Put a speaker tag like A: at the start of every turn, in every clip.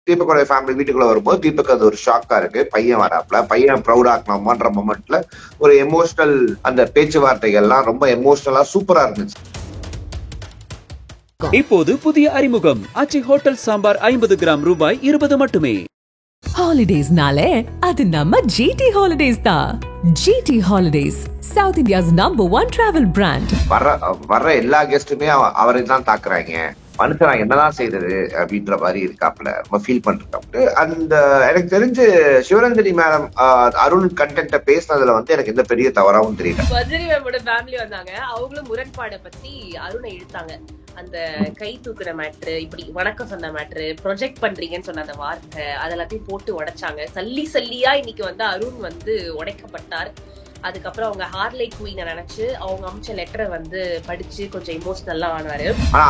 A: தீபக்கோட family வீட்டுக்குள்ள வரும்போது தீபக் அது ஒரு ஷாக்கா இருக்கு. பையன் வராப்ல, பையன் ப்ரௌட் ஆக்கணுமான்ற மொமெண்ட்ல ஒரு எமோஷனல் அந்த பேச்சுவார்த்தைகள்லாம் ரொம்ப எமோஷனலா சூப்பரா இருந்துச்சு.
B: இப்போது புதிய அறிமுகம் ஆச்சி ஹோட்டல் சாம்பார் 50 கிராம் ரூபாய் 20 மட்டுமே.
C: ஹாலிடேஸ்னாலே அது நம்ம ஜிடி ஹாலிடேஸ் தான். GT holidays, south India's #1 travel brand.
A: வர்ற எல்லா கெஸ்ட்டுமே அவரை தான் தாக்குறாங்க. மனுஷன் நான் என்னதான் செய்யறது அப்படின்ற மாதிரி இருக்காப்ல, ரொம்ப ஃபீல் பண்ணிருக்காப்ல. அந்த எனக்கு தெரிஞ்சு சிவரஞ்சனி மேடம் அருண் கண்டென்ட்ட பேசினதுல வந்து எனக்கு எந்த பெரிய தவறாவும் தெரியல.
D: மஞ்சரி மேமோட ஃபேமிலி வந்தாங்க, அவங்களும் முரண்பாடை பத்தி அருணை இழுத்தாங்க. அந்த கை தூக்குற மேட்ரு, இப்படி வணக்கம் சொன்ன மேட்ரு, ப்ரொஜெக்ட் பண்றீங்கன்னு சொன்ன அந்த வார்த்தை, அதெல்லாத்தையும் போட்டு உடைச்சாங்க. சல்லியா இன்னைக்கு வந்து அருண் வந்து உடைக்கப்பட்டார். அதுக்கப்புறம் அவங்க ஹார்லைட் குவீனை நினைச்சு அவங்க அமிச்ச லெட்டரை வந்து படிச்சு கொஞ்சம் இமோஷனலா ஆனாரு.
A: ஆனா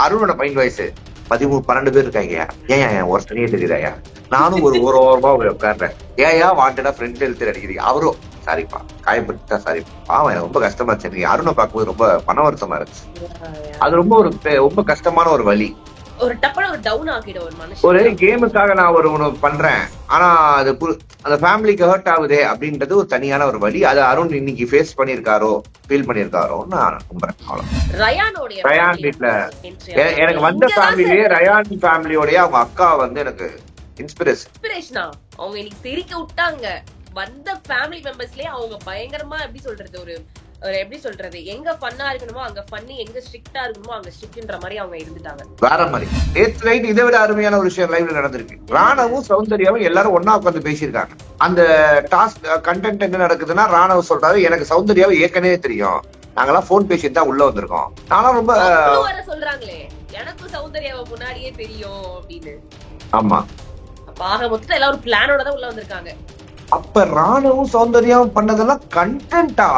A: அருணோட மைண்ட் வாய்ஸ் 13-12 பேர் இருக்காங்க. ஏன் ஒருத்தனையே தெரியுதாயா, நானும் ஒரு ஓரமா உட்காடுறேன், ஏயா வாண்டடா ஃப்ரெண்ட் எழுத்து அடிக்கிறீங்க. அவரும் சாரிப்பா, காயப்பட்டா சாரிப்பா, பாவம் எனக்கு ரொம்ப கஷ்டமா இருந்துச்சு. அருணை பார்க்கும்போது ரொம்ப மன வருத்தமா இருந்துச்சு. அது ரொம்ப கஷ்டமான ஒரு வழி.
D: ஒரு டப்பன ஒரு டவுன் ஆகிடும் ஒரு மனுஷன்.
A: ஒரு கேமுக்காக நான் ஒண்ணு பண்றேன், ஆனா அது அந்த ஃபேமிலிக்கு ஹர்ட் ஆகுதே அப்படின்றது ஒரு தனியான ஒரு வழி. அது அருண் இன்னைக்கு ஃபேஸ் பண்ணிருக்காரோ, ஃபீல் பண்ணிருக்காரோ நான் நம்புறேன். ரயான் வீட்ல எனக்கு வந்த ஃபேமிலியே ரயான் ஃபேமிலியோடய அவங்க அக்கா வந்து எனக்கு இன்ஸ்பிரேஷனா
D: அவங்க இன்னைக்கு தெரிக்க விட்டாங்க. வந்த ஃபேமிலி மெம்பர்ஸ்லயே அவங்க பயங்கரமா எப்படி சொல்றது எங்க ஃபன்னா இருக்கணுமோ அங்க ஃபன்னி, எங்க ஸ்ட்ரிக்ட்டா இருக்கணுமோ அங்க ஸ்ட்ரிக்ட்ன்ற மாதிரி அவங்க இருந்துட்டாங்க.
A: வேற மாதிரி நேத்து நைட் இதை விட அருமையான ஒரு விஷயம் லைவ்ல நடந்திருக்கு. ராணவும் சௌந்தர்யாவும் எல்லாரும் ஒன்னா உட்காந்து பேசியிருக்காங்க. அந்த டாஸ்க் கண்டென்ட் என்ன நடக்குதுன்னா, ராணவ் சொல்றாரு எனக்கு சௌந்தர்யாவை ஏற்கனவே தெரியும், நாங்கெல்லாம் போன் பேசிட்டு தான் உள்ள வந்திருக்கோம். நானும் ரொம்ப
D: சொல்றாங்களே எனக்கும் சௌந்தர்யாவை முன்னாடியே தெரியும் அப்படின்னு.
A: ஆமா,
D: ஆக மொத்தம் எல்லாம் ஒரு பிளானோட தான் உள்ள வந்திருக்காங்க.
A: அப்ப ராணுவும் சௌந்தர்யாவும் பண்ணதெல்லாம் கண்டென்ட்டா?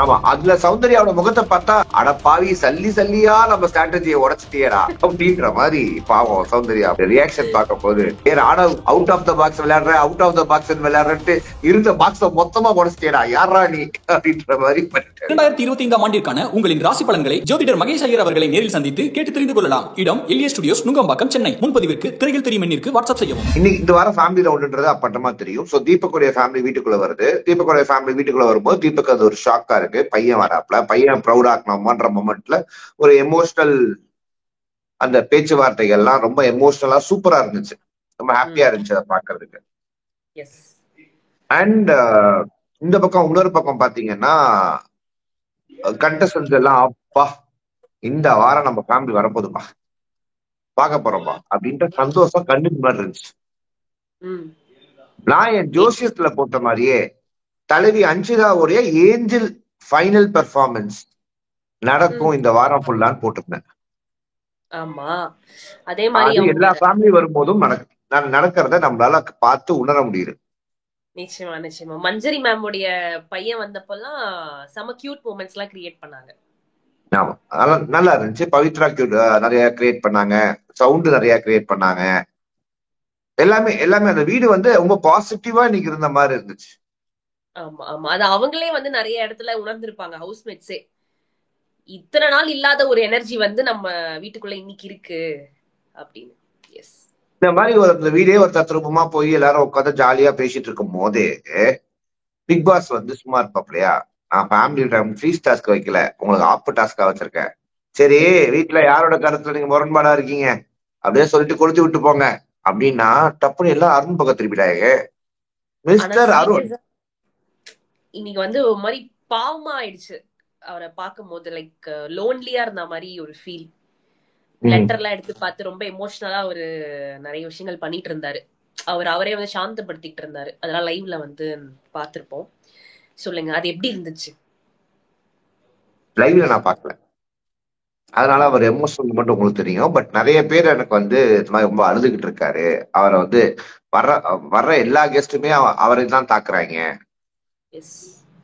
A: ஆமா, அதுல சௌந்தர்யாவோட முகத்தை பார்த்தா அடப்பாவி சல்லியா நம்ம ஸ்ட்ராட்டஜியை உடைச்சிட்டியடா அப்படின்ற மாதிரி பாவம் சௌந்தர்யா ரியாக்ஷன் பார்க்க போது, Raanav out of the box விளையாடுற, அவுட் ஆஃப் த பாக்ஸ் விளையாடுறட்டு இருந்த பாக்ஸ மொத்தமா உடைச்சிட்டியடா, யாரா நீ அப்படின்ற மாதிரி.
E: 2025ஆம் ஆண்டிற்கான உங்களின் ராசி பலன்களை ஜோதிடர் மகேஷ் ஐயர் அவர்களை நேரில் சந்தித்து கேட்டு தெரிந்து கொள்ளலாம். இடம் எல்ஏ ஸ்டுடியோஸ், நுங்கம்பாக்கம், சென்னை. முன்பதிவிற்கு திரையில் தெரியும் எண்ணிற்கு வாட்ஸ்அப் செய்யவும்.
A: இன்னைக்கு இந்த வாரம் ஃபேமிலி ரவுண்ட்ன்றது அப்பட்டமா தெரியும். சோ தீபக்குடைய ஃபேமிலி வீட்டுக்குள்ள வருது. தீபக்குடைய ஃபேமிலி வீட்டுக்குள்ள வரும்போது தீபக் அது ஒரு ஷாக்கா இருக்கு. பையன் வராப்ல, பையன் ப்ரௌட் ஆக்கணுமான்ற மொமெண்ட்ல ஒரு எமோஷனல் அந்த பேச்சுவார்த்தைகள்லாம் ரொம்ப எமோஷனலா சூப்பரா இருந்துச்சு. ரொம்ப ஹாப்பியா இருந்துச்சு அதை பாக்குறதுக்கு. அண்ட் இந்த பக்கம் இன்னொரு பக்கம் பாத்தீங்கன்னா கண்டஸ்டன்ஸ் எல்லாம் அப்பா இந்த வாரம் நம்ம ஃபேமிலி வரப்போதுப்பா, பார்க்க போறோம்பா அப்படின்ற சந்தோஷம் கண்ணுக்கு முன்னாடி இருந்துச்சு. நான் என் ஜோசியத்துல போட்ட மாதிரியே தலைவி அஞ்சிதாவுடைய ஏஞ்சல் ஃபைனல் பெர்ஃபார்மன்ஸ் நடக்கும் இந்த வாரம் ஃபுல்லான்னு போட்டிருந்தேன்.
D: ஆமா, அதே மாதிரி
A: எல்லா ஃபேமிலி வரும்போதும் நடக்கிறத நம்மளால பார்த்து உணர முடியுது.
D: நிச்சயமா மஞ்சரி மேமுடைய பையன் வந்தப்பெல்லாம் செம கியூட் மூமெண்ட்ஸ் எல்லாம் கிரியேட் பண்ணாங்க.
A: ஆமா, நல்லா இருந்துச்சு. பவித்ரா கியூட் நிறைய கிரியேட் பண்ணாங்க, சவுண்ட் நிறைய கிரியேட் பண்ணாங்க. எல்லாமே அந்த வீடு வந்து ரொம்ப பாசிட்டிவா இன்னைக்கு இருந்த மாதிரி இருந்துச்சு.
D: ஆமா அது அவங்களே வந்து நிறைய இடத்துல உணர்ந்திருப்பாங்க, ஹவுஸ்மேட்ஸே. இத்தனை நாள் இல்லாத ஒரு எனர்ஜி வந்து நம்ம வீட்டுக்குள்ள இன்னைக்கு இருக்கு அப்படின்னு. எஸ்,
A: இந்த மாதிரி இந்த வீடே ஒரு தத்ரூபமா போய் எல்லாரும் உட்காந்து ஜாலியா பேசிட்டு இருக்கும் போதே பிக் பாஸ் வந்து சும்மா இருப்பாப்லையா, நான் ஃபேமிலி டைம் ஃப்ரீ டாஸ்க் வைக்கல, உங்களுக்கு ஆப் டாஸ்கா வச்சிருக்கேன், சரி வீட்டுல யாரோட கருத்துல நீங்க முரண்பாடா இருக்கீங்க அப்படியே சொல்லிட்டு கொளுத்தி விட்டு போங்க அப்படின்னா டப்புன்னு எல்லாம் அருண் பக்கம் திருப்பிடாங்க. மிஸ்டர் அருண்
D: இன்னைக்கு வந்து ஒரு மாதிரி பாவமா ஆயிடுச்சு அவரை பார்க்கும் போது. லைக் லோன்லியா இருந்த மாதிரி ஒரு ஃபீல். லெட்டர் எல்லாம் எடுத்து பார்த்து ரொம்ப எமோஷனலா ஒரு நிறைய விஷயங்கள் பண்ணிட்டு இருந்தாரு. அவரே வந்து சாந்தப்படுத்திட்டு இருந்தாரு. அதெல்லாம் லைவ்ல வந்து பார்த்திருப்போம். சொல்லுங்க, அது எப்படி இருந்துச்சு?
A: லைவ்ல நான் பார்க்கல, அதனால அவர் எமோஷனல் மட்டும் உங்களுக்கு தெரியும். பட் நிறைய பேர் எனக்கு வந்து இது மாதிரி ரொம்ப அழுதுகிட்டு இருக்காரு. அவரை வந்து வர்ற எல்லா கெஸ்ட்டுமே அவரை தான் தாக்குறாங்க.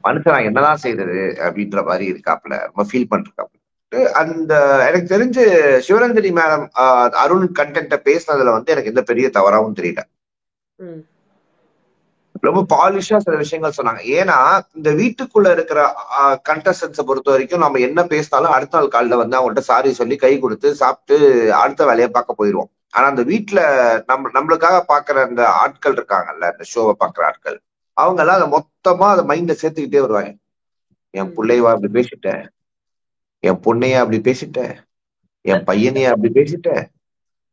A: மனுஷன் நான் என்னதான் செய்யறது அப்படின்ற மாதிரி இருக்காப்ல, ரொம்ப ஃபீல் பண்ணிருக்காப்ல. அந்த எனக்கு தெரிஞ்சு சிவரஞ்சனி மேடம் அருண் கண்டென்ட்ட பேசினதுல வந்து எனக்கு எந்த பெரிய தவறாவும் தெரியல. ரொம்ப பாலிஷா சில விஷயங்கள் சொன்னாங்க. ஏன்னா இந்த வீட்டுக்குள்ள இருக்கிற கண்டஸ்டன்ஸை பொறுத்த வரைக்கும் நம்ம என்ன பேசினாலும் அடுத்த நாள் காலைல வந்து அவங்கள்ட்ட சாரி சொல்லி கை கொடுத்து சாப்பிட்டு அடுத்த வேலையை பார்க்க போயிடுவோம். ஆனா அந்த வீட்டுல நம்மளுக்காக பாக்குற அந்த ஆட்கள் இருக்காங்கல்ல, இந்த ஷோவை பாக்குற ஆட்கள், அவங்க எல்லாம் அதை மொத்தமா அதை மைண்ட சேர்த்துக்கிட்டே வருவாங்க. என் பிள்ளைவா அப்படி பேசிட்ட, என் பொண்ணையா அப்படி பேசிட்ட, என் பையனையா அப்படி பேசிட்ட,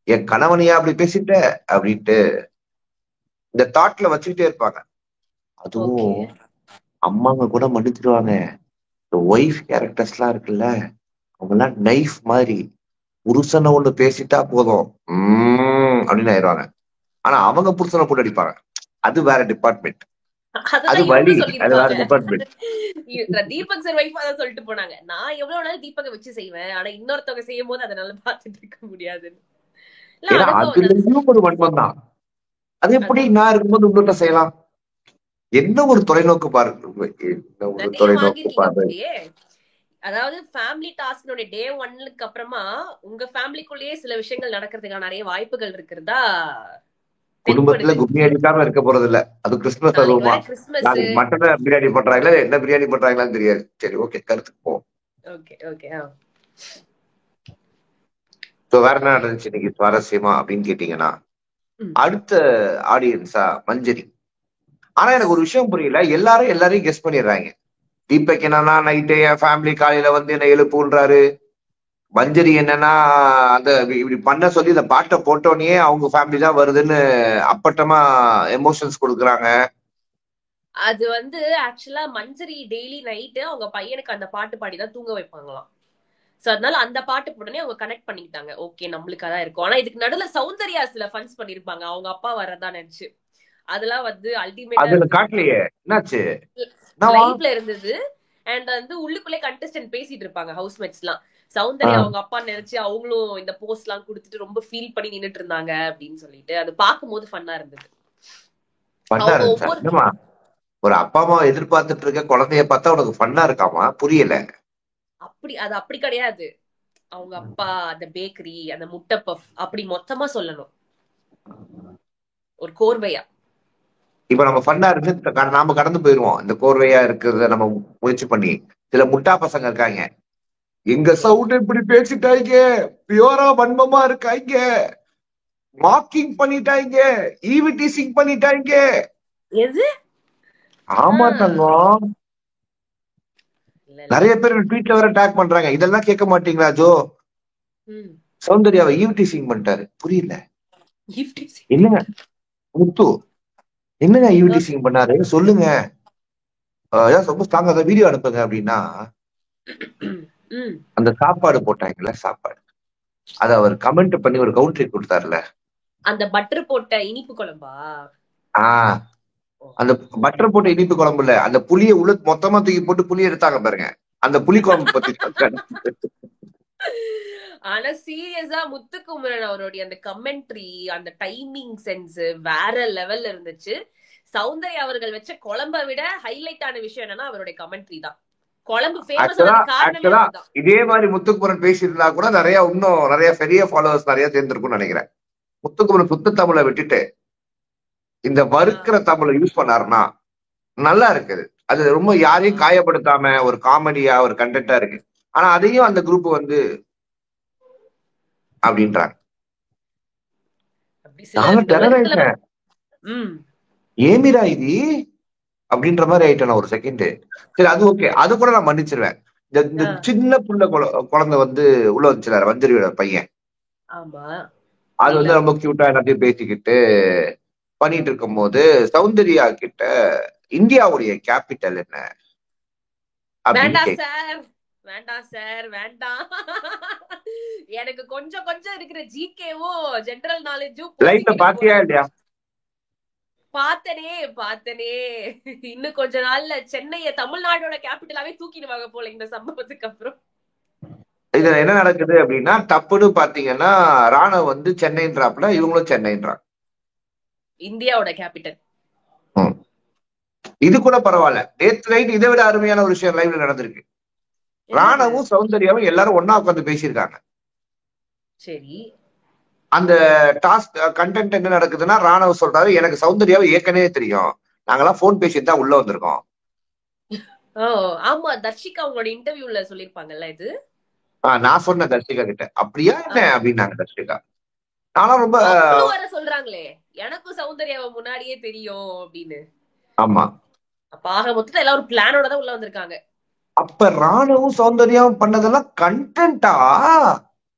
A: என் கணவனையா அப்படி பேசிட்ட அப்படின்ட்டு இந்த தாட்ல வச்சுக்கிட்டே இருப்பாங்க. அதுவும் அம்மாங்க கூட மன்னிச்சிருவாங்க. இந்த ஒய்ஃப் கேரக்டர்ஸ் எல்லாம் இருக்குல்ல, அவங்க எல்லாம் நைஃப் மாதிரி, புருஷனை ஒண்ணு பேசிட்டா போதும் அப்படின்னு ஆயிடுவாங்க. ஆனா அவங்க புருஷனை போட்டு அடிப்பாங்க. அது வேற டிபார்ட்மெண்ட், அது வலி, அது வேற டிபார்ட்மெண்ட்.
D: தீபக் சார் வைஃப் அதான் சொல்லிட்டு போனாங்க, நான் எவ்வளவு நாள் தீபகை வச்சு செய்வேன், ஆனா இன்னொருத்தவங்க செய்யும் போது அதனால பாத்துட்டு இருக்க முடியாதுன்னு.
A: ஏன்னா அதுலயும் ஒரு வன்மம் தான். அது எப்படி நான் இருக்கும்போது உங்கள்கிட்ட செய்யலாம்? என்ன ஒரு தொலைநோக்கு பாருங்க, என்ன ஒரு தொலைநோக்கு பாருங்க.
D: அதாவது ஃபேமிலி டாஸ்க்னோட டே 1க்கு அப்புறமா உங்க ஃபேமிலிக்குள்ளேயே சில விஷயங்கள் நடக்கிறதுக்கான நிறைய வாய்ப்புகள் இருக்கிறதா.
A: குடும்பத்துல கும்மி அடிக்காம இருக்க போறது இல்ல. அது கிறிஸ்துமஸ் அதுவுமா, மட்டன் பிரியாணி பண்றாங்களா என்ன பிரியாணி பண்றாங்களான்னு தெரியாது. சரி, ஓகே, கருத்துக்கு போவோம். வேற என்ன நடந்துச்சு இன்னைக்கு சுவாரஸ்யமா அப்படின்னு கேட்டீங்கன்னா, அடுத்த ஆடியன்ஸா மஞ்சரி. ஆனா எனக்கு ஒரு விஷயம் புரியல, எல்லாரையும் கெஸ் பண்ணிடுறாங்க. தீபக் என்னன்னா நைட்டு என் ஃபேமிலி காலையில வந்து என்ன எழுப்புன்றாரு. மஞ்சரி என்னன்னா அந்த இப்படி பண்ண சொல்லி இந்த பாட்டை போட்டோன்னே அவங்க ஃபேமிலி தான் வருதுன்னு அப்பட்டமா எமோஷன்ஸ் கொடுக்குறாங்க.
D: அது வந்து ஆக்சுவலா மஞ்சரி டெய்லி நைட்டு அவங்க பையனுக்கு அந்த பாட்டு பாடிதான் தூங்க வைப்பாங்களாம். சோ அதனால அந்த பாட்டு போட்டோன்னே அவங்க கனெக்ட் பண்ணிக்கிட்டாங்க, ஓகே நம்மளுக்கு அதான் இருக்கும். ஆனா இதுக்கு நடுவுல சௌந்தர்யா சில ஃபன்ஸ் பண்ணிருப்பாங்க அவங்க அப்பா வரதா நினைச்சு. அதெல்லாம் வந்து அல்டிமேட்டா
A: காட்டலையே, என்னாச்சு
D: லைவ்ல இருந்தது. அண்ட் வந்து உள்ளுக்குள்ளே கண்டஸ்டன்ட் பேசிட்டு இருப்பாங்க ஹவுஸ்மேட்ஸ் எல்லாம். சௌந்தர்யா அவங்க அப்பா நினைச்சு அவங்களும் இந்த போஸ்ட் எல்லாம் கொடுத்துட்டு ரொம்ப ஃபீல் பண்ணி நின்னுட்டு இருந்தாங்க அப்படின்னு சொல்லிட்டு அது பார்க்கும்போது ஃபன்னா இருந்தது.
A: ஒரு அப்பா அம்மா எதிர்பார்த்துட்டு இருக்க குழந்தைய பார்த்தா உனக்கு ஃபன்னா இருக்காமா? புரியல.
D: அது அப்படி கிடையாது. அவங்க அப்பா, அந்த பேக்கரி, அந்த முட்டை பஃப் அப்படி மொத்தமா சொல்லணும் ஒரு கோர்வையா.
A: இப்ப நம்ம ஃபன்னா இருந்து நாம கடந்து போயிருவோம். இந்த கோர்வையா இருக்கிறத நம்ம முயற்சி பண்ணி. சில முட்டா பசங்க இருக்காங்க, எங்க சவுண்ட் இப்படி பேசிட்டாங்க, பியூரா வன்மமா இருக்காங்க, மார்க்கிங் பண்ணிட்டாங்க, ஈவிடிசிங் பண்ணிட்டாங்க.
D: எது?
A: ஆமா தங்கம், நிறைய பேர் ட்வீட்ல வர டேக் பண்றாங்க. இதெல்லாம் கேட்க மாட்டீங்களா ஜோ? சௌந்தர்யாவை ஈவிடிசிங் பண்ணிட்டாரு. புரியல என்னங்க முத்து, என்னங்க ஈவிடிசிங் பண்ணாரு சொல்லுங்க, சப்போஸ் தாங்க அதை வீடியோ அனுப்புங்க அப்படின்னா, அந்த சாப்பாடு போட்டாங்கல்ல, சாப்பாடு அத அவர் கமெண்ட் பண்ணி ஒரு கவுண்டரி கொடுத்தாருல,
D: அந்த பட்டர் போட்ட இனிப்பு குழம்பா?
A: அந்த பட்டர் போட்ட இனிப்பு குழம்புல அந்த புளிய உள்ள மொத்தமா தூக்கி போட்டு புளி எடுத்தாங்க பாருங்க, அந்த புளி குழம்பு பத்தி.
D: ஆனா சீரியஸா முத்துக்குமரன் அவருடைய அந்த கமெண்ட்ரி, அந்த டைமிங் சென்ஸ் வேற லெவல்ல இருந்துச்சு. சௌந்தர்யா அவர்கள் வச்ச குழம்பை விட ஹைலைட் ஆன விஷயம் என்னன்னா அவருடைய கமெண்ட்ரி தான். குழம்பு ஃபேமஸ் ஆனதுக்கு காரணமே அதுதான்.
A: இதே மாதிரி முத்துக்குமரன் பேசியிருந்தா கூட இன்னும் நிறைய பெரிய ஃபாலோவர்ஸ் நிறைய சேர்ந்திருக்கும்னு நினைக்கிறேன். முத்துக்குமரன் சுத்த தமிழை விட்டுட்டு இந்த வறுக்கிற தமிழை யூஸ் பண்ணாருன்னா நல்லா இருக்குது. அது ரொம்ப யாரையும் காயப்படுத்தாம ஒரு காமெடியா ஒரு கண்டென்ட்டா இருக்கு. ஆனா அதையும் அந்த குரூப் வந்து அப்படின்றாங்க. ஏமிரா இது அப்படின்ற மாதிரி ஆயிட்டேன் ஒரு செகண்ட். சரி, அது ஓகே, அது கூட நான் மன்னிச்சிருவேன். இந்த சின்ன புள்ள குழந்தை வந்து உள்ள வந்துச்சுல, வஞ்சரியோட பையன், அது வந்து ரொம்ப கியூட்டா எல்லாத்தையும் பேசிக்கிட்டு பண்ணிட்டு இருக்கும் போது சௌந்தர்யா கிட்ட இந்தியாவுடைய கேபிட்டல் என்ன
D: வேண்டாம் சார் வேண்டாம், எனக்கு கொஞ்சம் கொஞ்சம் இருக்கிற ஜிகேவும் ஜெனரல் நாலேஜும்
A: லைஃப்ல பாத்தியா இல்லையா?
D: பார்த்தனே. இன்னும் கொஞ்ச நாள்ல சென்னைய தமிழ்நாடோட கேபிட்டலாவே தூக்கிடுவாங்க போல இந்த சம்பவத்துக்கு அப்புறம்.
A: இதுல என்ன நடக்குது அப்படின்னா, தப்புன்னு பாத்தீங்கன்னா ராணுவ வந்து சென்னைன்றாப்ல, இவங்களும் சென்னைன்றாங்க,
D: இந்தியாவோட கேபிட்டல்.
A: இது கூட பரவாயில்ல. நேத்து நைட் இதை விட அருமையான ஒரு விஷயம் லைவ்ல நடந்திருக்கு. ராணவும் சௌந்தர்யாவும் எல்லாரும் ஒன்னா உட்காந்து பேசியிருக்காங்க.
D: சரி,
A: அந்த டாஸ்க் கண்டென்ட் என்ன நடக்குதுன்னா, ராணவ சொல்றாரு, எனக்கு சௌந்தர்யாவை ஏற்கனவே தெரியும், நாங்கெல்லாம் போன் பேசிட்டு தான் உள்ள வந்திருக்கோம்.
D: ஆமா, தர்ஷிகா அவங்களோட இன்டர்வியூல சொல்லிருப்பாங்கல்ல இது.
A: நான் சொன்ன தர்ஷிகா கிட்ட, அப்படியா என்ன அப்படின்னாங்க தர்ஷிகா. நானும் ரொம்ப
D: அவங்களும் வர சொல்றாங்களே எனக்கும் சௌந்தர்யாவை முன்னாடியே தெரியும் அப்படின்னு.
A: ஆமா.
D: அப்ப ஆக மொத்தத்துல எல்லாம் ஒரு பிளானோட தான் உள்ள வந்திருக்காங்க.
A: அப்ப ராணுவும் சௌந்தர்யாவும் பண்ணதெல்லாம் கண்டென்ட்டா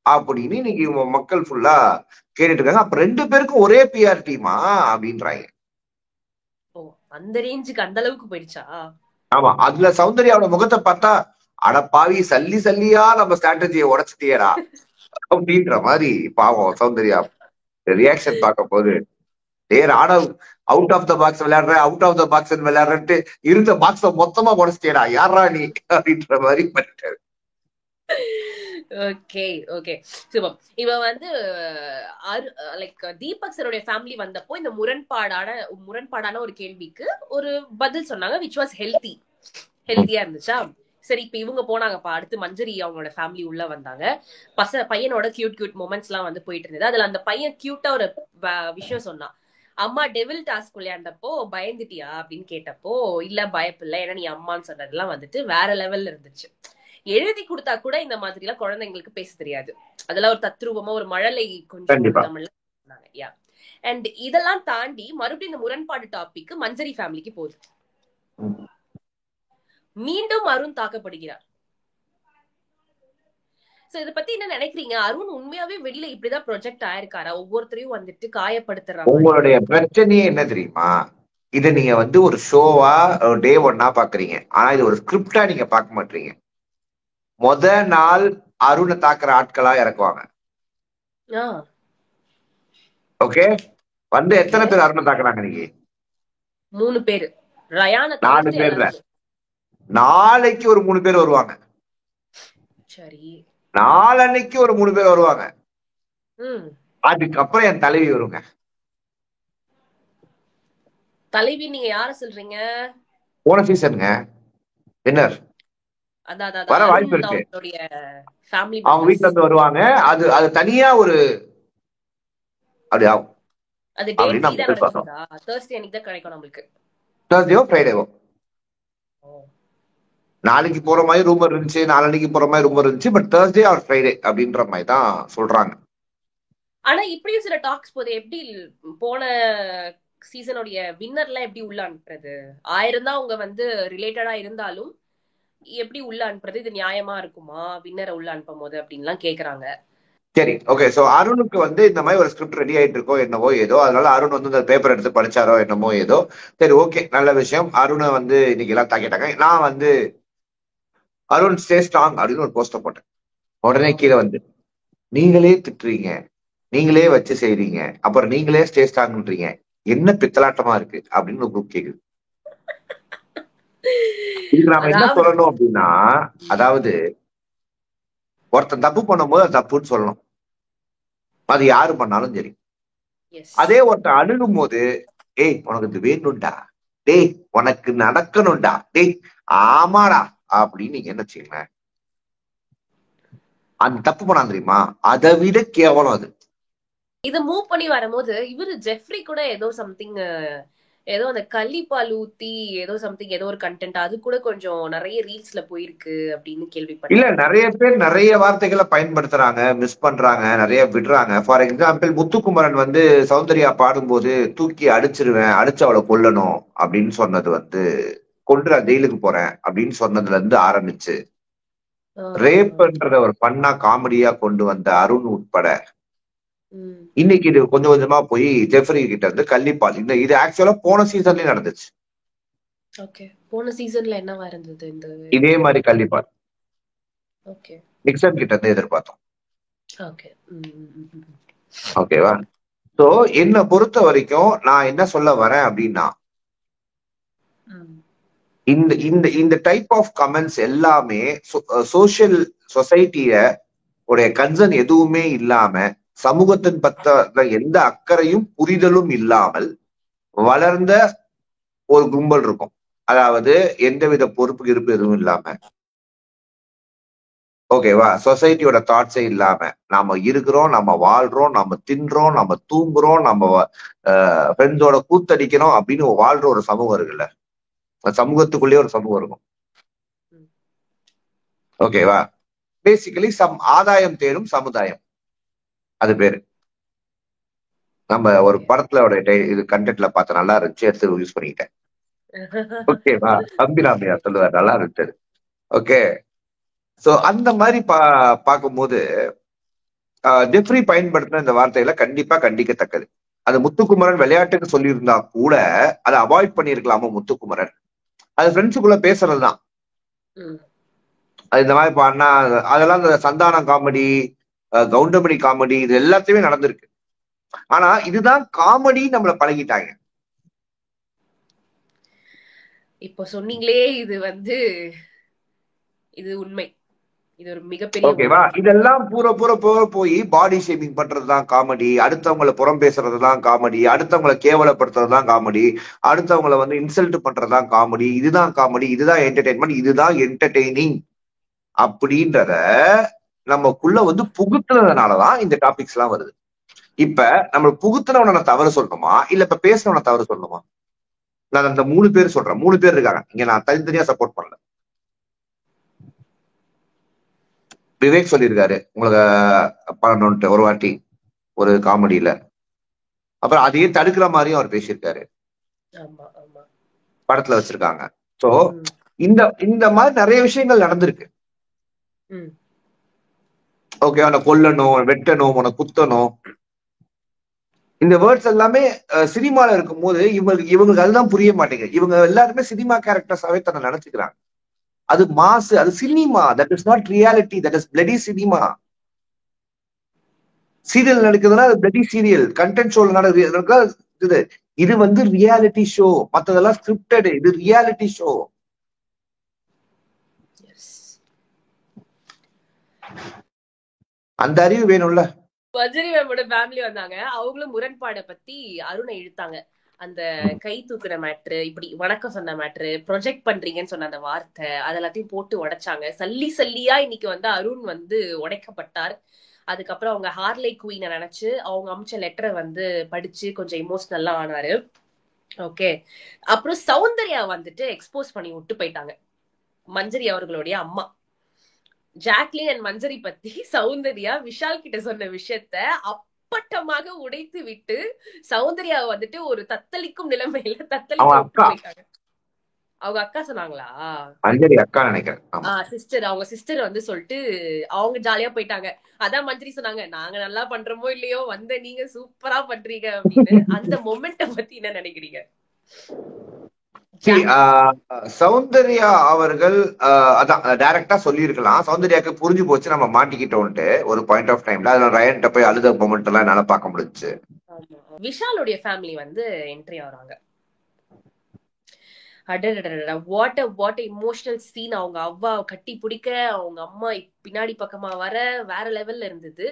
A: அப்படின்னு இன்னைக்கு மக்கள் ஃபுல்லா கேட்டுட்டு இருக்காங்க. அப்ப 2 பேருக்கும் ஒரே பிஆர் டீமா அப்படின்றாங்க.
D: ஓ, அந்த ரேஞ்சுக்கு அந்த அளவுக்கு போயிடுச்சா?
A: ஆமா, அதுல சௌந்தர்யாவோட முகத்தை பார்த்தா அட பாவி சல்லி சல்லியா நம்ம ஸ்ட்ராட்டஜியை உடைச்சிட்டியடா அப்படின்ற மாதிரி பாவம் சௌந்தர்யா ரியாக்ஷன் பார்க்க போது அவுட் ஆஃப் த பாக்ஸ் விளையாடுற அவுட் ஆஃப் த பாக்ஸ் விளையாடுறன்ட்டு இருந்த பாக்ஸ மொத்தமா உடைச்சிட்டியடா யாரா நீ அப்படின்ற மாதிரி பண்ணிட்டாரு.
D: Okay okay super. இவ வந்து லைக் தீபக் சரோட ஃபேமிலி வந்தப்போ இந்த முரண்பாடான ஒரு கேள்விக்கு ஒரு பதில் சொன்னாங்க, விச் வாஸ் ஹெல்த்தியா இருந்துச்சா. சரி, இப்ப இவங்க போனாங்கப்பா, அடுத்து மஞ்சரி அவங்களோட ஃபேமிலி உள்ள வந்தாங்க. பையனோட கியூட் மொமெண்ட்ஸ் எல்லாம் வந்து போயிட்டு இருந்தது. அதுல அந்த பையன் கியூட்டா ஒரு விஷயம் சொன்னான். அம்மா டெவில் டாஸ்க் விளையாண்டப்போ பயந்துட்டியா அப்படின்னு கேட்டப்போ இல்ல பயப்பில்லை, ஏன்னா நீ அம்மான்னு சொன்னதெல்லாம் வந்துட்டு வேற லெவல்ல இருந்துச்சு. எழுதி கொடுத்தா கூட இந்த மாதிரி எல்லாம் குழந்தைங்களுக்கு பேச தெரியாது. அதெல்லாம் ஒரு தத்ரூபமா ஒரு மழலை கொஞ்சம் தமிழ்ல சொன்னாங்க. யா, அண்ட் இதெல்லாம் தாண்டி மறுபடியும் இந்த முரண்பாடு டாபிக் மஞ்சரி ஃபேமிலிக்கு போகுது. மீண்டும் அருண் தாக்கப்படுகிறார். சோ இத பத்தி என்ன நினைக்கிறீங்க? அருண் உண்மையாவே வெளியில இப்படிதான் ப்ரொஜெக்ட் ஆயிருக்காரா? ஒவ்வொருத்தரையும் வந்துட்டு காயப்படுத்துறாங்க.
A: உங்களுடைய பிரச்சனையே என்ன தெரியுமா? இத நீங்க வந்து ஒரு ஷோவா டே 1 பாக்குறீங்க, ஆனா இது ஒரு ஸ்கிரிப்டா நீங்க பார்க்க மாட்டீங்க. முத நாள் அருணை தாக்குற ஆட்களா இறக்குவாங்க. ஓகே, வந்து எத்தனை பேர் அருணை தாக்குறாங்க? நீங்க
D: 3 பேர்,
A: 4 பேர்ல நாளைக்கு ஒரு 3 பேர் வருவாங்க.
D: சரி,
A: நாளன்னைக்கு ஒரு 3 பேர் வருவாங்க. அதுக்கப்புறம் என் தலைவி வருங்க.
D: தலைவி நீங்க யார சொல்றீங்க?
A: போன சீசனுங்க வின்னர் வர வாய்ப்பு இருக்கு. அவங்க வீட்டுல இருந்து வருவாங்க. அது தனியா ஒரு அப்படி ஆகும். தேர்ஸ்டேவோ ஃப்ரைடேவோ நாளைக்கு போற மாதிரி ரூமர் இருந்துச்சு, நாளைக்கு போற மாதிரி ரூமர் இருந்துச்சு. பட் தேர்ஸ்டே ஆர் ஃப்ரைடே அப்படின்ற மாதிரி தான் சொல்றாங்க.
D: ஆனா இப்படியும் சில டாக்ஸ் போது. எப்படி போன சீசனுடைய வின்னர்லாம் எப்படி உள்ள அனுப்புறது? 1000 தான் அவங்க வந்து ரிலேட்டடா இருந்தாலும் எப்படி உள்ள அனுப்புறது? இது நியாயமா இருக்குமா வின்னரை உள்ள அனுப்பும் போது அப்படின்லாம் கேக்குறாங்க.
A: சரி, ஓகே. சோ அருணுக்கு வந்து இந்த மாதிரி ஒரு ஸ்கிரிப்ட் ரெடி ஆயிட்டு இருக்கோ என்னவோ ஏதோ, அதனால அருண் வந்து இந்த பேப்பர் எடுத்து படிச்சாரோ என்னமோ ஏதோ. சரி, ஓகே, நல்ல விஷயம். அருணை வந்து இன்னைக்கு எல்லாம் தாக்கிட்டாங்க. நான் வந்து அருண் ஸ்டே ஸ்ட்ராங் அப்படின்னு ஒரு போஸ்டர் போட்டேன். உடனே கீழே வந்து நீங்களே திட்டுறீங்க, நீங்களே வச்சு செய்றீங்க, அப்புறம் நீங்களே ஸ்டே ஸ்ட்ராங்ன்றீங்க, என்ன பித்தலாட்டமா இருக்கு அப்படின்னு ஒரு குரூப் கேக்குது. இதுக்கு நாம என்ன சொல்லணும் அப்படின்னா, அதாவது ஒருத்தன் தப்பு பண்ணும்போது அது தப்புன்னு சொல்லணும். அது யாரு பண்ணாலும் சரி. அதே ஒருத்தன் அணுகும் போது ஏய் உனக்கு இது வேணும்டா, டேய் உனக்கு நடக்கணும்டா, டேய் ஆமாடா அப்படின்னு நீங்க என்ன செய்யுங்க. அந்த தப்பு பண்ணா தெரியுமா, அதை விட கேவலம் அது.
D: இது மூவ் பண்ணி வரும்போது இவரு ஜெஃப்ரி கூட ஏதோ சம்திங், ஏதோ அந்த கள்ளிப்பால் ஊத்தி ஏதோ சம்திங், ஏதோ ஒரு கண்டென்ட் அது கூட கொஞ்சம் நிறைய ரீல்ஸ்ல போயிருக்கு அப்படின்னு கேள்விப்பட்டேன்.
A: இல்ல, நிறைய பேர் நிறைய வார்த்தைகளை பயன்படுத்துறாங்க, மிஸ் பண்றாங்க, நிறைய விடுறாங்க. ஃபார் எக்ஸாம்பிள் முத்துக்குமரன் வந்து சௌந்தர்யா பாடும்போது தூக்கி அடிச்சிருவேன், அடிச்சு அவளை கொல்லணும் அப்படின்னு சொன்னது வந்து கொன்று ஜெயிலுக்கு போறேன் அப்படின்னு சொன்னதுல இருந்து ஆரம்பிச்சு ரேப்ன்றத ஒரு பண்ணா காமெடியா கொண்டு வந்த அருண் உட்பட இன்னைக்கு இது கொஞ்சம் கொஞ்சமா போய் ஜெஃப்ரி கிட்ட இருந்து கள்ளிப்பால். இது ஆக்சுவலா போன சீசன்லயே நடந்துச்சு.
D: ஓகே, போன சீசன்ல என்னவா இருந்தது? இந்த
A: இதே மாதிரி கள்ளிப்பால்
D: ஓகே
A: நிக்சன் கிட்ட இருந்து எதிர்பார்த்தோம்.
D: ஓகே
A: ஓகேவா? சோ என்ன பொறுத்த வரைக்கும் நான் என்ன சொல்ல வரேன் அப்படின்னா, இந்த இந்த இந்த டைப் ஆஃப் கமெண்ட்ஸ் எல்லாமே சோசியல் சொசைட்டிய உடைய கன்சர்ன் எதுவுமே இல்லாம, சமூகத்தின் பத்த எந்த அக்கறையும் புரிதலும் இல்லாமல் வளர்ந்த ஒரு கும்பல் இருக்கும். அதாவது எந்தவித பொறுப்பு இருப்பு எதுவும் இல்லாம, ஓகேவா, சொசைட்டியோட தாட்ஸே இல்லாம நாம இருக்கிறோம், நம்ம வாழ்றோம், நம்ம தின்றோம், நம்ம தூங்குறோம், நம்ம ஃப்ரெண்ட்ஸோட கூத்தடிக்கிறோம் அப்படின்னு வாழ்ற ஒரு சமூகம் இருக்குல்ல, சமூகத்துக்குள்ளேயே ஒரு சமூகம் இருக்கும். ஓகேவா? பேசிக்கலி ஆதாயம் தேடும் சமுதாயம் அது பேரு. நம்ம ஒரு படத்துல இது கண்டென்ட்ல பார்த்து நல்லா இருந்துச்சு, எடுத்து யூஸ் பண்ணிக்கிட்டேன். ஓகேவா? அம்பிராமியா சொல்லுவார், நல்லா இருந்துச்சு. ஓகே, சோ அந்த மாதிரி பார்க்கும்போது ஜெஃப்ரி பயன்படுத்தின இந்த வார்த்தையில கண்டிப்பா கண்டிக்கத்தக்கது. அது முத்துக்குமரன் விளையாட்டுக்கு சொல்லியிருந்தா கூட அதை அவாய்ட் பண்ணிருக்கலாமோ முத்துக்குமரன். அது ஃப்ரெண்ட்ஸுக்குள்ள பேசுறதுதான். அது இந்த மாதிரி பண்ணா அதெல்லாம் இந்த சந்தானம் காமெடி, கவுண்டமணி காமெடி, இது எல்லாத்தையுமே நடந்திருக்கு. ஆனா இதுதான் காமெடி நம்மள பழகிட்டாங்க.
D: இப்போ சொன்னீங்களே, இது உண்மை. இது ஒரு மிகப்பெரிய
A: ஓகேவா? இதெல்லாம் பூரா போய் பாடி ஷேமிங் பண்றதுதான் காமெடி, அடுத்தவங்களை புறம் பேசுறதுதான் காமெடி, அடுத்தவங்களை கேவலப்படுத்துறதுதான் காமெடி, அடுத்தவங்களை இன்சல்ட் பண்றதுதான் காமெடி, இதுதான் காமெடி, இதுதான் என்டர்டெயின்மெண்ட், இதுதான் என்டர்டெய்னிங் அப்படின்றத நமக்குள்ள புகுத்துனதுனாலதான் இந்த டாபிக்ஸ் எல்லாம் வருது. இப்ப நம்ம புகுத்துனவன தவறு சொல்லணுமா, இல்ல இப்ப பேசுனவன தவறு சொல்லணுமா? நான் அந்த 3 பேர் சொல்றேன். 3 பேர் இருக்காங்க இங்க, நான் தனித்தனியா சப்போர்ட் பண்ணல. விவேக் சொல்லியிருக்காரு உங்களுக்கு பண்ணணும்ட்டு ஒரு வாட்டி ஒரு காமெடியில. அப்புறம் அதையே தடுக்கிற மாதிரியும் அவர் பேசியிருக்காரு, படத்துல வச்சிருக்காங்க. சோ இந்த மாதிரி நிறைய விஷயங்கள் நடந்திருக்கு. ஓகே, அவனை கொல்லணும், வெட்டணும், உன குத்தணும், இந்த வேர்ட்ஸ் எல்லாமே சினிமால இருக்கும் போது இவங்களுக்கு அதுதான் புரிய மாட்டேங்குது. இவங்க எல்லாருமே சினிமா கேரக்டர்ஸாவே தன்னை நினைச்சுக்கிறாங்க. அது மாசு, அது cinema. That is not reality, that is bloody cinema. Serial நடக்குதுன்னா அது பிளடி சீரியல். கண்டென்ட் ஷோல நடக்குது, இது ரியாலிட்டி ஷோ. மத்ததெல்லாம் ஸ்கிரிப்டட், இது ரியாலிட்டி ஷோ. அந்த அறிவு வேணும்ல.
D: வஜ்ரி மேமோட ஃபேமிலி வந்தாங்க, அவங்களும் முரண்பாடை பத்தி அருணை இழுத்தாங்க. அந்த கை தூக்குற மேட்ரு, இப்படி வணக்கம் சொன்ன மேட்ரு, ப்ரொஜெக்ட் பண்றீங்கன்னு சொன்ன அந்த வார்த்தை, அதெல்லாத்தையும் போட்டு உடைச்சாங்க. சல்லியா இன்னைக்கு அருண் உடைக்கப்பட்டார். அதுக்கப்புறம் அவங்க ஹார்லே குவீனை நினைச்சு அவங்க அமிச்ச லெட்டரை படிச்சு கொஞ்சம் இமோஷனல்லா ஆனாரு. ஓகே, அப்புறம் சௌந்தர்யா எக்ஸ்போஸ் பண்ணி விட்டு போயிட்டாங்க. மஞ்சரி அவர்களுடைய அம்மா ஜாக்லின் அண்ட் மஞ்சரி பத்தி சௌந்தர்யா விஷால் கிட்ட சொன்ன விஷயத்த அப்பட்டமாக உடைத்து விட்டு சௌந்தர்யா ஒரு தத்தளிக்கும் நிலைமையில போயிட்டாங்க. அவங்க அக்கா சொன்னாங்களா?
A: மஞ்சரி அக்கா நினைக்கிறேன்.
D: சிஸ்டர், அவங்க சிஸ்டர் சொல்லிட்டு அவங்க ஜாலியா போயிட்டாங்க. அதான் மஞ்சரி சொன்னாங்க, நாங்க நல்லா பண்றோமோ இல்லையோ நீங்க சூப்பரா பண்றீங்க அப்படின்னு. அந்த மொமெண்ட பத்தி என்ன நினைக்கிறீங்க?
A: சௌந்தர்யா அவர்கள் அதான் டைரக்டா சொல்லியிருக்கலாம். சௌந்தர்யாக்கு புரிஞ்சு போச்சு நம்ம மாட்டிக்கிட்டோம்ட்டு ஒரு பாயிண்ட் ஆஃப் டைம்ல. அதனால ரயன்ட்ட போய் அழுத மொமெண்ட் எல்லாம் என்னால பார்க்க முடிஞ்சுச்சு.
D: விஷாலுடைய ஃபேமிலி என்ட்ரி ஆகுறாங்க. What emotional scene. அவங்க அவ்வா கட்டி பிடிக்க, அவங்க அம்மா பின்னாடி பக்கமா வர, வேற லெவல்ல இருந்தது.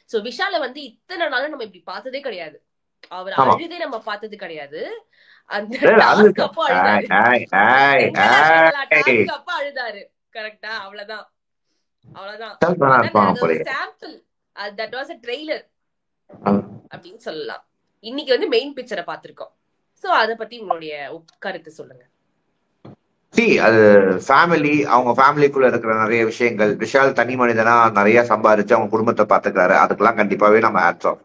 D: சோ விஷால இத்தனை நாளும் நம்ம இப்படி பார்த்ததே கிடையாது. அவர் அழுதே நம்ம பார்த்தது கிடையாது. அந்த டாஸ்க் அப்ப அழுதாரு. கரெக்டா? அவ்வளவுதான். Sample, that was a trailer அப்படின்னு சொல்லலாம். இன்னைக்கு மெயின் பிக்சரை பார்த்திருக்கோம். சோ அத பத்தி உங்களுடைய கருத்து சொல்லுங்க.
A: அது ஃபேமிலி, அவங்க ஃபேமிலிக்குள்ள இருக்கிற நிறைய விஷயங்கள். விஷால் தனி மனிதனா நிறைய சம்பாதிச்சு அவங்க குடும்பத்தை பாத்துக்கிறாரு. அதுக்கெல்லாம் கண்டிப்பாவே நம்ம ஹேட்ஸ் ஆஃப்.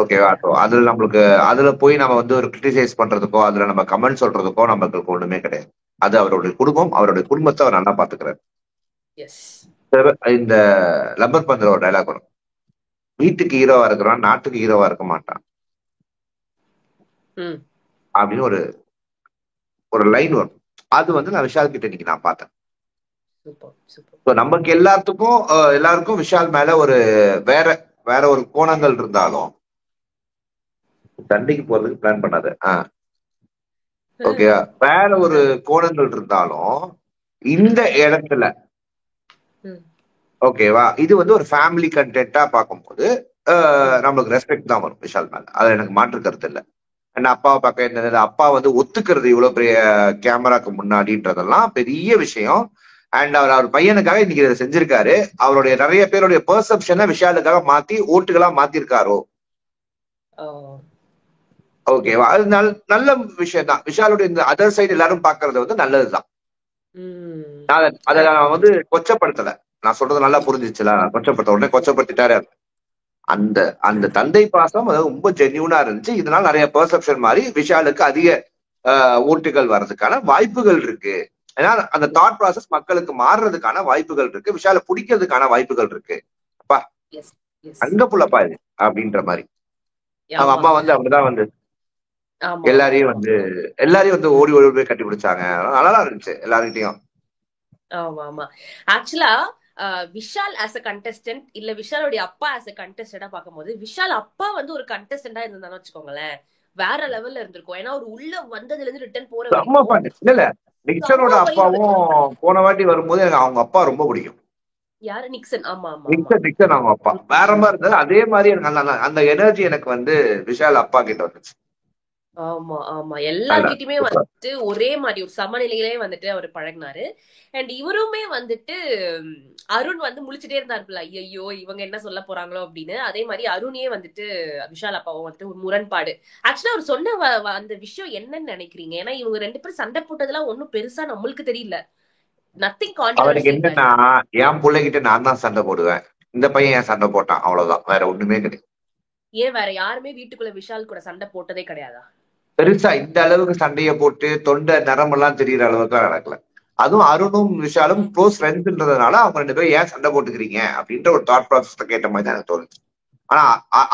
A: ஓகேவா? அதுல நம்மளுக்கு அதுல போய் நம்ம ஒரு கிரிட்டிசைஸ் பண்றதுக்கோ அதுல நம்ம கமெண்ட் சொல்றதுக்கோ நம்மளுக்கு ஒண்ணுமே கிடையாது. அது அவருடைய குடும்பம், அவருடைய குடும்பத்தை அவர் நல்லா பாத்துக்கிறாரு. இந்த லப்பர் பந்தில ஒரு டைலாக் வரும், வீட்டுக்கு ஹீரோவா இருக்கிறான், நாட்டுக்கு ஹீரோவா இருக்க மாட்டான் அப்படின்னு ஒரு லைன் வரும். அது நான் விஷால் கிட்ட இன்னைக்கு நான் பார்த்தேன். நமக்கு எல்லாருக்கும் விஷால் மேல ஒரு வேற ஒரு கோணங்கள் இருந்தாலும் சண்டைக்கு போறதுக்கு பிளான் பண்ணாது. ஓகேவா? வேற ஒரு கோணங்கள் இருந்தாலும் இந்த இடத்துல ஓகேவா, இது ஒரு ஃபேமிலி கண்டென்ட்டா பார்க்கும்போது நம்மளுக்கு ரெஸ்பெக்ட் தான் வரும் விஷால் மேல. அது எனக்கு மாற்று கருத்து இல்லை. அப்பாவை பார்க்க இருந்தது, அப்பா ஒத்துக்கிறது இவ்வளவு பெரிய கேமராக்கு முன்னாடின்றதெல்லாம் பெரிய விஷயம். அண்ட் அவர் பையனுக்காக இன்னைக்கு இதை செஞ்சிருக்காரு. அவருடைய நிறைய பேருடைய பெர்செப்ஷனை விஷாலுக்காக மாத்தி ஓட்டுகளா மாத்திருக்காரோ. ஓகேவா? அது நல்ல விஷயம் தான். விஷாலுடைய இந்த அதர் சைடு எல்லாரும் பாக்குறது நல்லதுதான். அதை நான் கொச்சப்படுத்தல. நான் சொல்றது நல்லா புரிஞ்சிச்சுல. கொச்சப்படுத்த உடனே கொச்சப்படுத்திட்டாரு. அந்த அந்த தந்தை பாசம் ரொம்ப ஜென்யூனா இருந்துச்சு. இதனால நிறைய பெர்செப்ஷன் மாதிரி விஷாலுக்கு அதிக ஓட்டுகள் வர்றதுக்கான வாய்ப்புகள் இருக்கு. ஏன்னா அந்த தாட் ப்ராசஸ் மக்களுக்கு மாறுறதுக்கான வாய்ப்புகள் இருக்கு, விஷால பிடிக்கிறதுக்கான வாய்ப்புகள் இருக்கு. அப்பா அங்க புள்ளப்பா இது அப்படின்ற மாதிரி அவங்க அம்மா வந்து அப்படிதான் வந்து எல்லாரையும் வந்து ஓடி ஓடி போய் கட்டி பிடிச்சாங்க. நல்லா இருந்துச்சு எல்லார்கிட்டையும்.
D: ஆமா ஆமா. ஆக்சுவலா விஷால் ஆஸ் அ கண்டஸ்டன்ட் இல்ல விஷாலுடைய அப்பா ஆஸ் அ கண்டஸ்டன்டா பாக்கும்போது, விஷால் அப்பா வந்து ஒரு கண்டஸ்டன்டா இருந்தான்னு வச்சுக்கோங்களேன், வேற லெவல்ல இருந்திருக்கும். ஏன்னா ஒரு உள்ள வந்ததுல இருந்து ரிட்டர்ன் போற வரைக்கும்
A: இல்ல நிக்சனோட அப்பாவும் போன வாட்டி வரும்போது எனக்கு அவங்க அப்பா ரொம்ப பிடிக்கும்.
D: யாரு? நிக்சன். ஆமா ஆமா
A: நிக்சன் அவங்க அப்பா வேற மாதிரி இருந்தது. அதே மாதிரி எனக்கு அந்த எனர்ஜி எனக்கு வந்து விஷால் அப்பா கிட்ட வந்துச்சு.
D: ஆமா ஆமா. எல்லார்கிட்டயுமே வந்துட்டு ஒரே மாதிரி ஒரு சமநிலையிலே வந்துட்டு அவர் பழகினாரு. அண்ட் இவருமே வந்துட்டு அருண் வந்து முழிச்சுட்டே இருந்தாருல, ஐயோ இவங்க என்ன சொல்ல போறாங்களோ அப்படின்னு. அதே மாதிரி அருணையே வந்துட்டு விஷால் அப்பாவும் வந்துட்டு ஒரு முரண்பாடு. ஆக்சுவலா அவர் சொன்ன அந்த விஷயம் என்னன்னு நினைக்கிறீங்க? ஏன்னா இவங்க 2 பேரும் சண்டை போட்டதெல்லாம் ஒன்னும் பெருசா நம்மளுக்கு தெரியல. Nothing controversy.
A: அவருக்கு என்னன்னா, என் பிள்ளைகிட்ட நான் தான் சண்டை போடுவேன், இந்த பையன் ஏன் சண்டை போட்டான், அவ்வளவுதான், வேற ஒண்ணுமே கிடையாது.
D: ஏன் வேற யாருமே வீட்டுக்குள்ள விஷால் கூட சண்டை போட்டதே கிடையாதா?
A: பெருசா இந்த அளவுக்கு சண்டையை போட்டு தொண்டை நரம்பெல்லாம் தெரியற அளவுக்கு நடக்கல. அதுவும் அருணும் விஷாலும் க்ளோஸ் ஃப்ரெண்ட்ஸ்ன்றதுனால அவங்க 2 பேரும் ஏன் சண்டை போட்டுக்கிறீங்க அப்படின்ற ஒரு தாட் ப்ராசஸ் கேட்ட மாதிரி தான் எனக்கு தோணுச்சு. ஆனா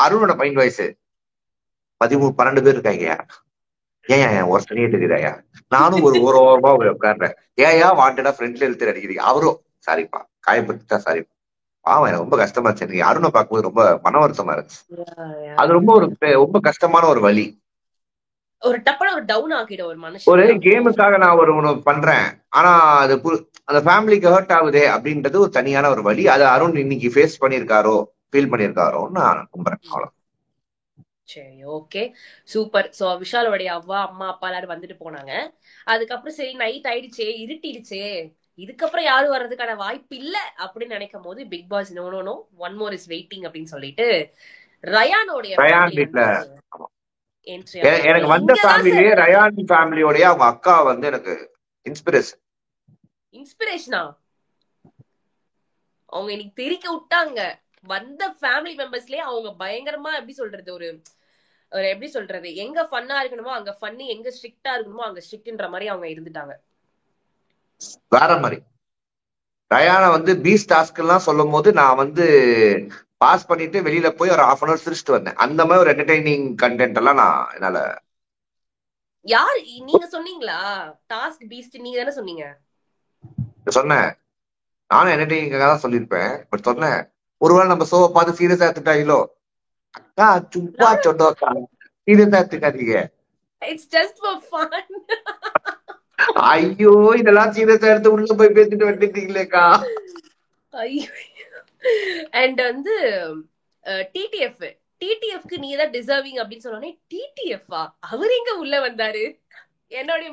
A: அருணோட மைண்ட் வயசு 13-12 பேர் இருக்காங்க. ஏன் ஒரு சனியே தெரியுதாயா, நானும் ஒரு ஓரமா உட்கார்றேன், ஏயா வாண்டடா ஃப்ரெண்ட்ல இழுத்து அடிக்கிறீங்க. அவரும் சாரிப்பா காயப்பட்டுட்டா சாரிப்பா, பாவம் எனக்கு ரொம்ப கஷ்டமா இருந்துச்சு. அருணை பார்க்கும்போது ரொம்ப மன வருத்தமா இருந்துச்சு. அது ரொம்ப கஷ்டமான ஒரு வழி.
D: ஒரு டப்பன ஒரு டவுன் ஆகிட ஒரு மனுஷன்.
A: ஒரு கேமுக்காக நான் ஒண்ணு பண்றேன், ஆனா அது அந்த ஃபேமிலிக்கு ஹர்ட் ஆகுதே அப்படின்றது ஒரு தனியான ஒரு வழி. அது அருண் இன்னைக்கு ஃபேஸ் பண்ணிருக்காரோ ஃபீல் பண்ணிருக்காரோன்னு நான் நம்புறேன். அவ்வளவு.
D: சரி, ஓகே, சூப்பர். சோ விஷாலோடைய அம்மா அப்பா எல்லாரும் வந்துட்டு போனாங்க. அதுக்கப்புறம் சரி நைட் ஆயிடுச்சே, இருட்டிடுச்சே, இதுக்கப்புறம் யாரும் வர்றதுக்கான வாய்ப்பு இல்ல அப்படின்னு நினைக்கும் போது Bigg Boss no one more is waiting அப்படின்னு சொல்லிட்டு ரயானோடைய
A: எனக்கு வந்த ஃபேமிலியே ரயான் ஃபேமிலியோடய அவங்க அக்கா வந்து எனக்கு
D: இன்ஸ்பிரேஷனா அவங்க இன்னைக்கு தெரிக்க விட்டாங்க. வந்த ஃபேமிலி மெம்பர்ஸ்லயே அவங்க பயங்கரமா எப்படி சொல்றது, ஒரு எப்படி சொல்றது, எங்க ஃபன்னா இருக்கணுமோ அங்க ஃபன்னி, எங்க ஸ்ட்ரிக்ட்டா இருக்கணுமோ அங்க ஸ்ட்ரிக்ட்ன்ற மாதிரி அவங்க இருந்துட்டாங்க.
A: வேற மாதிரி ரயானா வந்து பீஸ் டாஸ்க் எல்லாம் சொல்லும் போது நான் வந்து பாஸ் பண்ணிட்டு வெளியில போய் ஒரு 1/2 hour சிரிச்சுட்டு வந்தேன். அந்த மாதிரி ஒரு என்டர்டைனிங் கண்டென்ட் எல்லாம் நான் என்னால.
D: யார் நீங்க சொன்னீங்களா டாஸ்க் பீஸ்ட்? நீங்க தானே சொன்னீங்க.
A: சொன்னேன், நானும் என்டர்டைனிங்காக தான் சொல்லியிருப்பேன். பட் சொன்னேன், ஒருவேளை நம்ம ஷோவை பார்த்து சீரியஸா எடுத்துட்டாங்களோ, அக்கா சும்மா சொன்னோக்கா சீரியஸா எடுத்துக்காதீங்க,
D: இட்ஸ் ஜஸ்ட் ஃபார் ஃபன்.
A: ஐயோ இதெல்லாம் சீரியஸா எடுத்து உள்ள போய் பேசிட்டு வந்துட்டீங்களேக்கா.
D: ஐயோ. அண்ட் வந்து டிடிஎஃப்க்கு நீ தான் டிசர்விங் அப்படின்னு சொன்னோனே, டிடிஎஃப்பா அவர் எங்க உள்ள வந்தாரு? என்னோட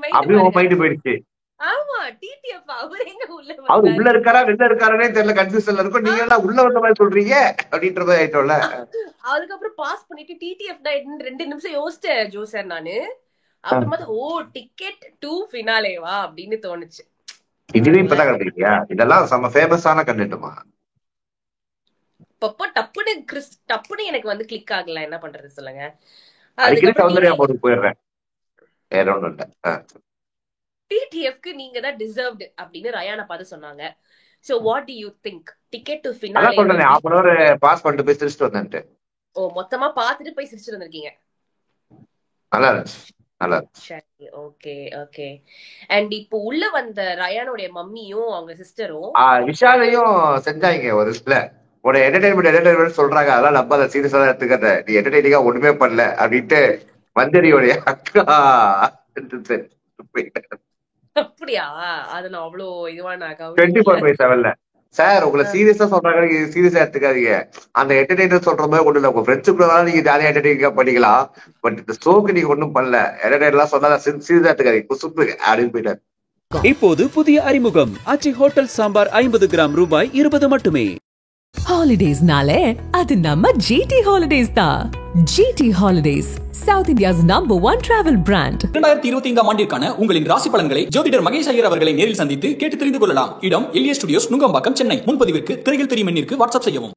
A: மைண்ட் போயிடுச்சு.
D: ஆமா, டிடிஎஃப் அவர் எங்க உள்ள வந்தாரு?
A: அவர் உள்ள இருக்காரா வெளில இருக்காரே தெரியல, கன்ஃபியூஷன்ல இருக்கும். நீங்க எல்லாம் உள்ள வந்த மாதிரி சொல்றீங்க அப்படின்றத ஆயிட்டோம்ல.
D: அதுக்கப்புறம் பாஸ் பண்ணிட்டு டிடிஎஃப் தான் 2 நிமிஷம் யோசிச்சேன் ஜோசர் நானு. அப்புறமா ஓ டிக்கெட் 2 ஃபினாலேவா அப்படின்னு தோணுச்சு.
A: இதுவே இப்பதான் கண்டுபிடிக்கியா? இதெல்லாம் செம ஃபேமஸான கண்டென்ட்மா.
D: அப்போ டப்புன்னு எனக்கு வந்து கிளிக் ஆகல, என்ன பண்றது சொல்லுங்க.
A: அடிக்கடி சௌந்தர்யா போட்டு போயிடுறேன், வேற ஒண்ணும் இல்ல.
D: டிடிஎஃப்க்கு நீங்க தான் டிசர்வ்ட் அப்படின்னு ரயானா பார்த்து சொன்னாங்க. So what to you think? Ticket to finale
A: சொல்றேன், 1/2 hour பாஸ் பண்ணிட்டு போய் சிரிச்சிட்டு வந்தேன்.
D: ஓ மொத்தமா பார்த்துட்டு போய் சிரிச்சிட்டு வந்திருக்கீங்க.
A: நல்லா இருந்துச்சு, நல்லா இருந்துச்சு.
D: சரி, ஓகே ஓகே. அண்ட் இப்போ உள்ள வந்த ரயானோட மம்மியும் அவங்க சிஸ்டரும்
A: விஷாலையும் செஞ்சாங்க ஒரு சில ஒரு என்டர்டைன்மெண்ட் சொல்றாங்க. அதெல்லாம் நம்ம அதை சீரியஸா தான் எடுத்துக்கிறத, நீ என்டர்டைனிங்கா ஒண்ணுமே பண்ணல அப்படின்ட்டு மஞ்சரியோடைய அக்கா.
D: அப்படியா? அது நான் அவ்வளோ இதுவான
A: 24/7 சார் உங்களை சீரியஸா சொல்றாங்க, நீங்க சீரியஸா எடுத்துக்காதீங்க. அந்த என்டர்டைனர் சொல்ற மாதிரி ஒண்ணு இல்ல, உங்க ஃப்ரெண்ட்ஸுக்குள்ளதான் நீங்க ஜாலியா என்டர்டைனிங்கா பண்ணிக்கலாம். பட் இந்த ஷோக்கு நீங்க ஒண்ணும் பண்ணல, என்டர்டைனர்லாம் சொன்னா சீரியஸா எடுத்துக்காதீங்க, குசுப்பு அப்படின்னு போயிட்டாரு.
B: இப்போது புதிய அறிமுகம் ஆச்சி ஹோட்டல் சாம்பார் 50 கிராம் ரூபாய் 20 மட்டுமே.
C: ஹாலிடேஸ்னாலே அது நம்ம ஜிடி ஹாலிடேஸ் தான். GT holidays, south India's number 1 travel brand.
E: 2025 ஆண்டிற்கான உங்களின் ராசி பலன்களை ஜோதிடர் மகேஷ் ஐயர் அவர்களை நேரில் சந்தித்து கேட்டு தெரிந்து கொள்ளலாம். இடம் எல்ஏ ஸ்டுடியோஸ், நுங்கம்பாக்கம், சென்னை. முன்பதிவிற்கு திரையில் தெரியும் எண்ணிற்கு வாட்ஸ்அப் செய்யவும்.